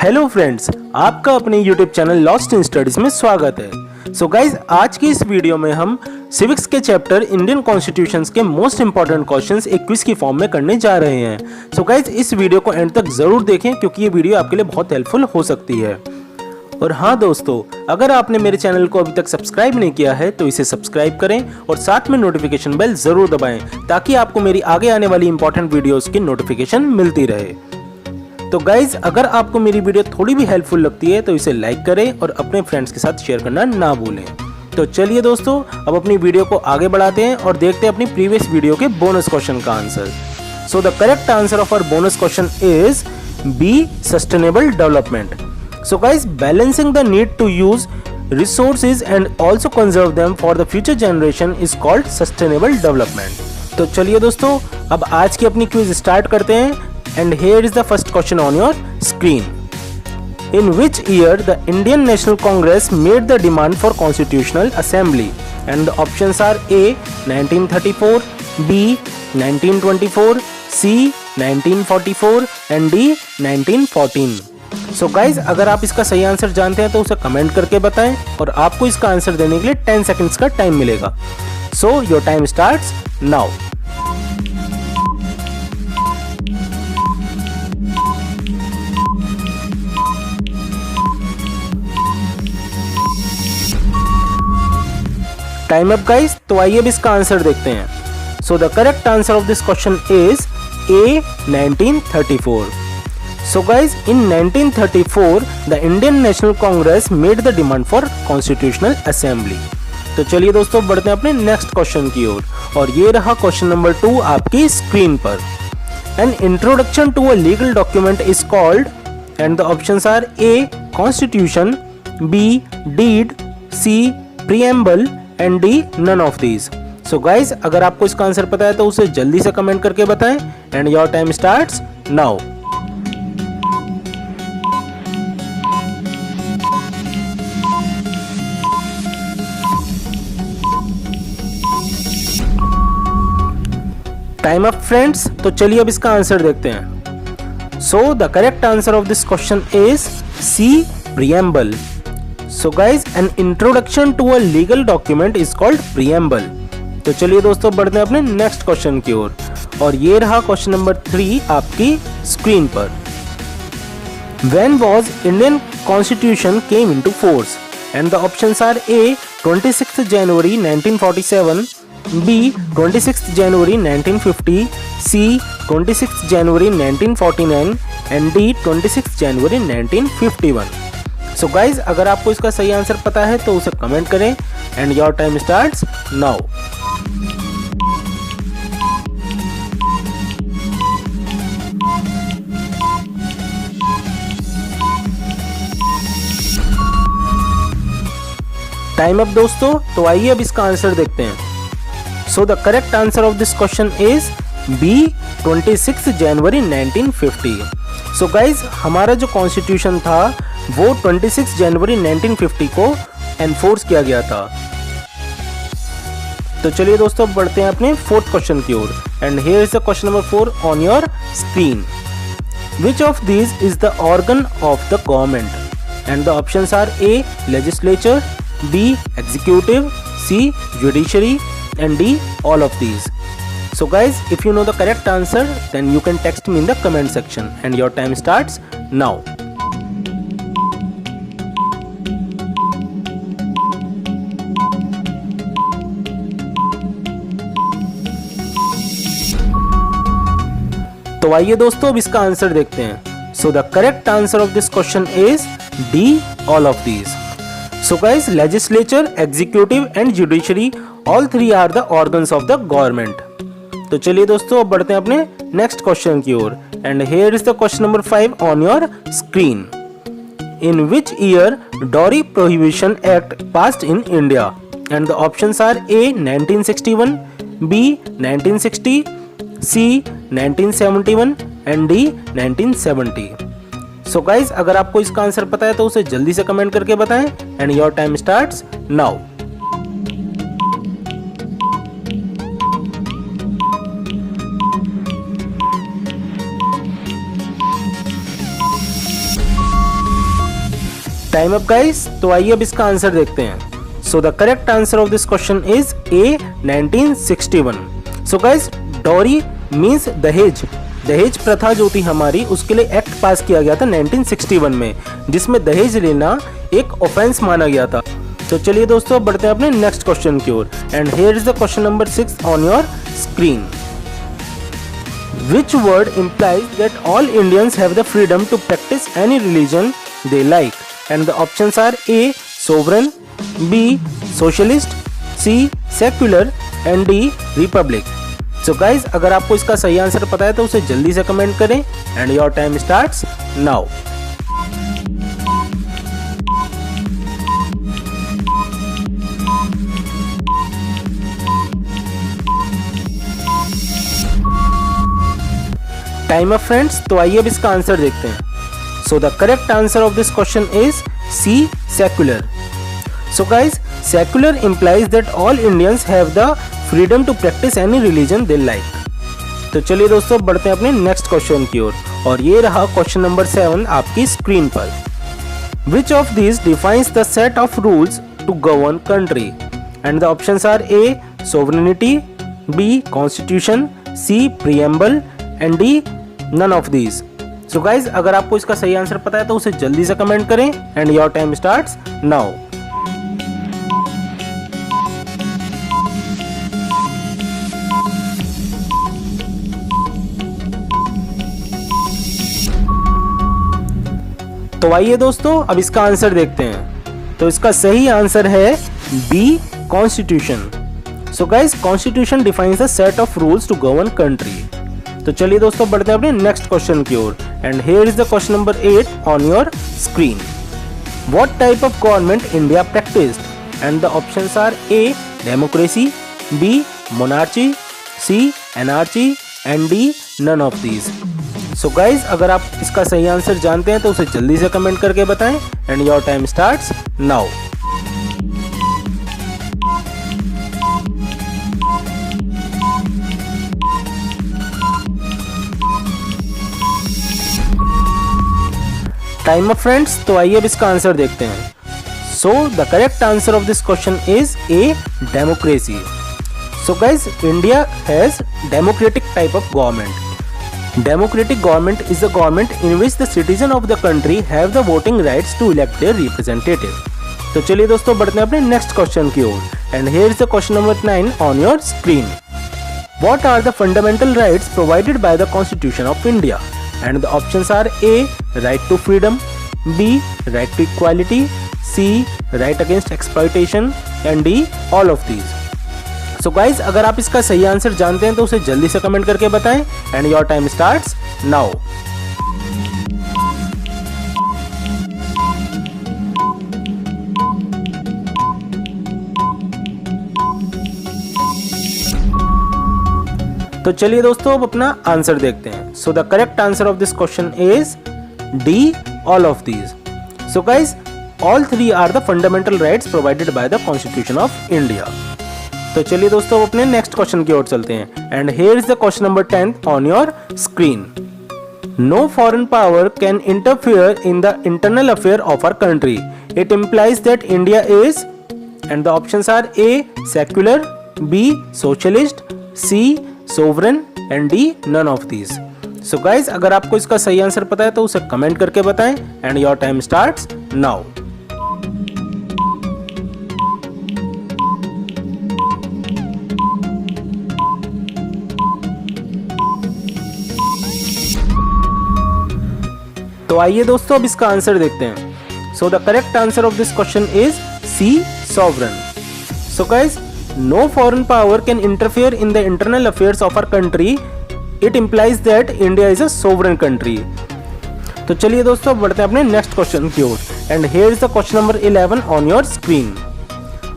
Hello friends, आपका अपने YouTube channel lost in studies में स्वागत है। सो गाइज, आज की इस वीडियो में हम सिविक्स के चैप्टर इंडियन कॉन्स्टिट्यूशंस के मोस्ट इंपॉर्टेंट क्वेश्चंस एक क्विज की फॉर्म में करने जा रहे हैं। सो गाइज, इस वीडियो को एंड तक जरूर देखें क्योंकि ये वीडियो आपके लिए बहुत हेल्पफुल हो सकती है। और हाँ दोस्तों, अगर आपने मेरे चैनल को अभी तक सब्सक्राइब नहीं किया है तो इसे सब्सक्राइब करें और साथ में नोटिफिकेशन बेल जरूर दबाएं ताकि आपको मेरी आगे आने वाली इंपॉर्टेंट वीडियोस की नोटिफिकेशन मिलती रहे। तो गाइज, अगर आपको मेरी वीडियो थोड़ी भी हेल्पफुल लगती है तो इसे लाइक करें और अपने फ्रेंड्स के साथ शेयर करना ना भूलें। तो चलिए दोस्तों, अब अपनी वीडियो को आगे बढ़ाते हैं और देखते हैं अपनी प्रीवियस वीडियो के बोनस क्वेश्चन का answer. So the correct answer of our bonus question is B, sustainable development. So guys, balancing the need to use resources and also conserve them for the future generation is called sustainable development. तो चलिए दोस्तों, अब आज की अपनी quiz start करते हैं and here is the first question on your screen. In which year the Indian National Congress made the demand for Constitutional Assembly? And the options are A 1934, B 1924, C 1944 and D 1914. So guys, अगर आप इसका सही answer जानते हैं तो उसे comment करके बताएं और आपको इसका आंसर देने के लिए 10 सेकंड्स का टाइम मिलेगा। So your time starts now. Time up guys. तो आइए अब इसका आंसर देखते हैं। So the correct answer of this question is A 1934. So guys, in 1934, the Indian National Congress made the demand for Constitutional Assembly. तो चलिए दोस्तों, बढ़ते हैं अपने नेक्स्ट क्वेश्चन की ओर और ये रहा क्वेश्चन नंबर 2 आपकी स्क्रीन पर। An introduction to a legal document is called, and the options are A Constitution, B Deed, C Preamble and D none of these. So guys, अगर आपको इसका आंसर पता है तो उसे जल्दी से कमेंट करके बताएं and your time starts now. Time up friends. तो चलिए अब इसका आंसर देखते हैं। So the correct answer of this question is C, preamble. So guys, an introduction to a legal document is called preamble. तो चलिए दोस्तों, बढ़ते हैं अपने नेक्स्ट क्वेश्चन की ओर और ये रहा क्वेश्चन नंबर 3 आपकी स्क्रीन पर। When was Indian Constitution came into force? And the options are A 26th January 1947, B 26th January 1950, C 26th January 1949 and D 26th January 1951. So guys, अगर आपको इसका सही आंसर पता है तो उसे कमेंट करें and your time starts now. Time up दोस्तों। तो आइए अब इसका आंसर देखते हैं। So the correct answer of this question is B 26 January 1950। So guys, हमारा जो कॉन्स्टिट्यूशन था वो 26 जनवरी 1950 को एनफोर्स किया गया था। तो चलिए दोस्तों, बढ़ते हैं अपने फोर्थ क्वेश्चन की ओर and here is the question number 4 on your screen. Which of these is the organ of the government? And the options are A legislature, B executive, C judiciary and D all of these. So guys, if you know the correct answer then you can text me in the comment section and your time starts now. तो आइए दोस्तों, अब इसका answer देखते हैं। So the correct answer of this question is D all of these. So guys, legislature, executive and judiciary, all three are the organs of the government. तो चलिए दोस्तों, अब बढ़ते हैं अपने नेक्स्ट क्वेश्चन की ओर and here is the question number 5 on your screen. In which year Dowry Prohibition Act passed in India? And the options are A 1961, B 1960, C 1971 and D 1970. So guys, अगर आपको इसका answer पता है तो उसे जल्दी से कमेंट करके बताएं and your time starts now. Time up guys. तो आइए अब इसका आंसर देखते हैं। So the correct answer of this question is A 1961। So guys dowry means दहेज। दहेज प्रथा जो थी हमारी, उसके लिए एक्ट पास किया गया था 1961 में, जिसमें दहेज लेना एक ऑफेंस माना गया था। तो चलिए दोस्तों अब बढ़ते हैं अपने नेक्स्ट क्वेश्चन की ओर। And here is the question number 6 on your screen. Which word implies that all Indians have the freedom to practice any religion they like? And the options are A. Sovereign, B. Socialist, C. Secular, and D. Republic. So guys, अगर आपको इसका सही answer पता है तो उसे जल्दी से कमेंट करें। And your time starts now. Time up friends. तो आइए अब इसका आंसर देखते हैं। So the correct answer of this question is C secular. So guys secular implies that all Indians have the freedom to practice any religion they like. तो चलिए दोस्तों बढ़ते हैं अपने नेक्स्ट क्वेश्चन की ओर, और ये रहा क्वेश्चन नंबर 7 आपकी स्क्रीन पर। Which of this defines the set of rules to govern country? And the options are A sovereignty, B constitution, C preamble, and D none of these. So guys अगर आपको इसका सही answer पता है तो उसे जल्दी से कमेंट करें। And your time starts now. तो आइए दोस्तों अब इसका आंसर देखते हैं। तो इसका सही आंसर है B constitution. So guys constitution defines the set of rules to govern country. तो चलिए दोस्तों बढ़ते हैं अपने नेक्स्ट क्वेश्चन की ओर। And here is the question number 8 on your screen. What type of government India practised? And the options are A democracy, B monarchy, C anarchy, and D none of these. So guys अगर आप इसका सही answer जानते हैं तो उसे जल्दी से कमेंट करके बताएं। And your time starts now. Time up friends. तो आइए अब इसका आंसर देखते हैं। So the correct answer of this question is A democracy. So guys India has democratic type of government. Democratic government is the government in which the citizen of the country have the voting rights to elect their representative. तो चलिए दोस्तों बढ़ते हैं अपने next question की ओर। And here is the question number 9 on your screen. What are the fundamental rights provided by the constitution of India? And the options are A. Right to freedom, B. Right to equality, C. Right against exploitation, and D. All of these. So guys अगर आप इसका सही answer जानते हैं तो उसे जल्दी से कमेंट करके बताएं। And your time starts now. तो चलिए दोस्तों अब अपना आंसर देखते हैं। So the correct answer of this question is D all of these. So guys all 3 are the fundamental rights provided by the constitution of India. तो चलिए दोस्तों अपने नेक्स्ट क्वेश्चन की ओर चलते हैं। And here is the question number 10 on your screen. No foreign power can interfere in the internal affair of our country. It implies that India is, and the options are A secular, B socialist, C sovereign, and D none of these. So guys अगर आपको इसका सही answer पता है तो उसे comment करके बताएं। And your time starts now. तो आइए दोस्तों अब इसका आंसर देखते हैं। So the correct answer of this question is C sovereign. So guys no foreign power can interfere in the internal affairs of our country. It implies that India is a sovereign country. तो चलिए दोस्तों बढ़ते हैं अपने next question की ओर। And here is the question number 11 on your screen.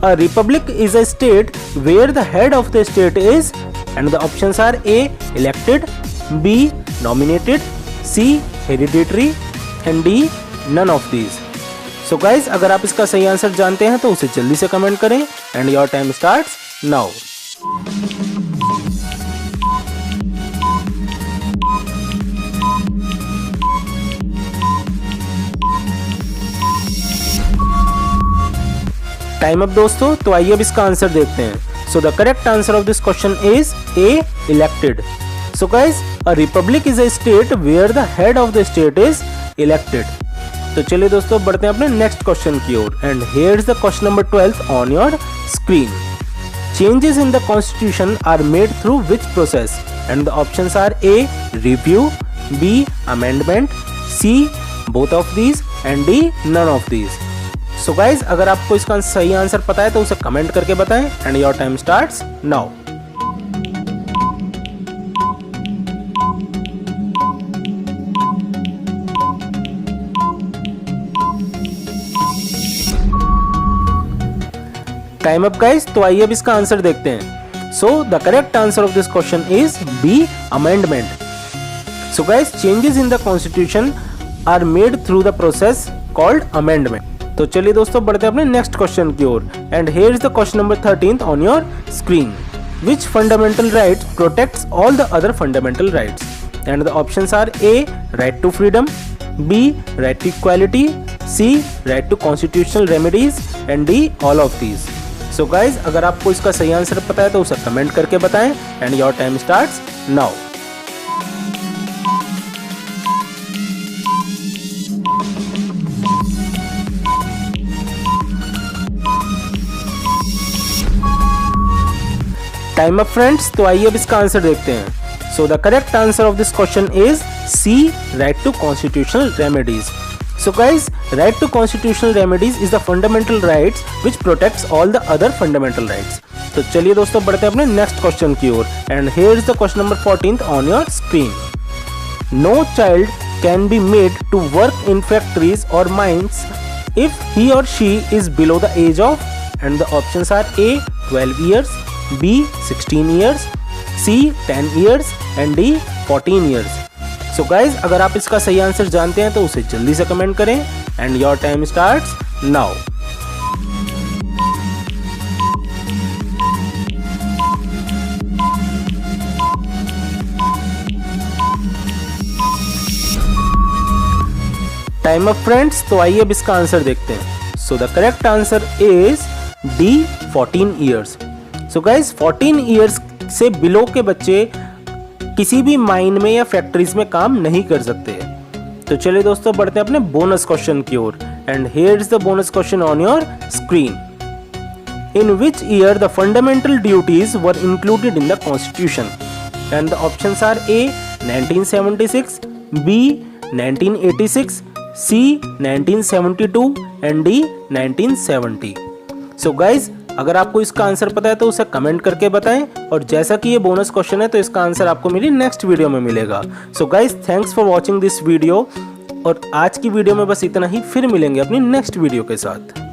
A republic is a state where the head of the state is, and the options are A elected, B nominated, C hereditary, and D none of these. So guys अगर आप इसका सही answer जानते हैं तो उसे जल्दी से कमेंट करें। And your time starts now. Time up दोस्तों, तो आइए अब इसका आंसर देखते हैं। So the correct answer of this question is A, elected. So guys, a republic is a state where the head of the state is elected. तो चलिए दोस्तों बढ़ते हैं अपने नेक्स्ट क्वेश्चन की ओर। And here is the question number 12 on your screen. Changes in the constitution are made through which process? And the options are A, review, B, amendment, C, both of these and D, none of these. So guys, अगर आपको इसका सही answer पता है तो उसे comment करके बताएं and your time starts now. Time up guys, तो आइए अब इसका आंसर देखते हैं। So the correct answer of this question is B, amendment. So guys, changes in the constitution are made through the process called amendment. तो चलिए दोस्तों बढ़ते हैं अपने नेक्स्ट क्वेश्चन की ओर। And here is the question number 13 on your screen. Which fundamental right protects all the other fundamental rights? And the options are A, right to freedom, B, right to equality, C, right to constitutional remedies and D, all of these. So guys, अगर आपको इसका सही answer पता है तो उसे comment करके बताएं and your time starts now. Time up friends, तो आइए अब इसका आंसर देखते हैं। So the correct answer of this question is C, right to constitutional remedies. So guys, right to constitutional remedies is the fundamental rights which protects all the other fundamental rights. तो चलिए दोस्तों बढ़ते हैं अपने next question की ओर। And here is the question number 14 on your screen. No child can be made to work in factories or mines if he or she is below the age of, and the options are A, 12 years, B, 16 years, C, 10 years and D, 14 years. So guys, अगर आप इसका सही answer जानते हैं तो उसे जल्दी से कमेंट करें and your time starts now. Time up friends, तो आइए अब इसका आंसर देखते हैं। So the correct answer is D, 14 years. So guys, 14 years से बिलो के बच्चे किसी भी माइन में या फैक्ट्रीज में काम नहीं कर सकते। तो चलिए दोस्तों बढ़ते हैं अपने बोनस क्वेश्चन की ओर। And here is the bonus question on your screen. In which year the fundamental duties were included in the constitution? And the options are A, 1976, B, 1986, C, 1972 and D, 1970। So guys, अगर आपको इसका answer पता है तो उसे comment करके बताएं और जैसा कि ये बोनस क्वेश्चन है तो इसका आंसर आपको मेरी नेक्स्ट वीडियो में मिलेगा। So guys, thanks for watching this video और आज की वीडियो में बस इतना ही। फिर मिलेंगे अपनी नेक्स्ट वीडियो के साथ।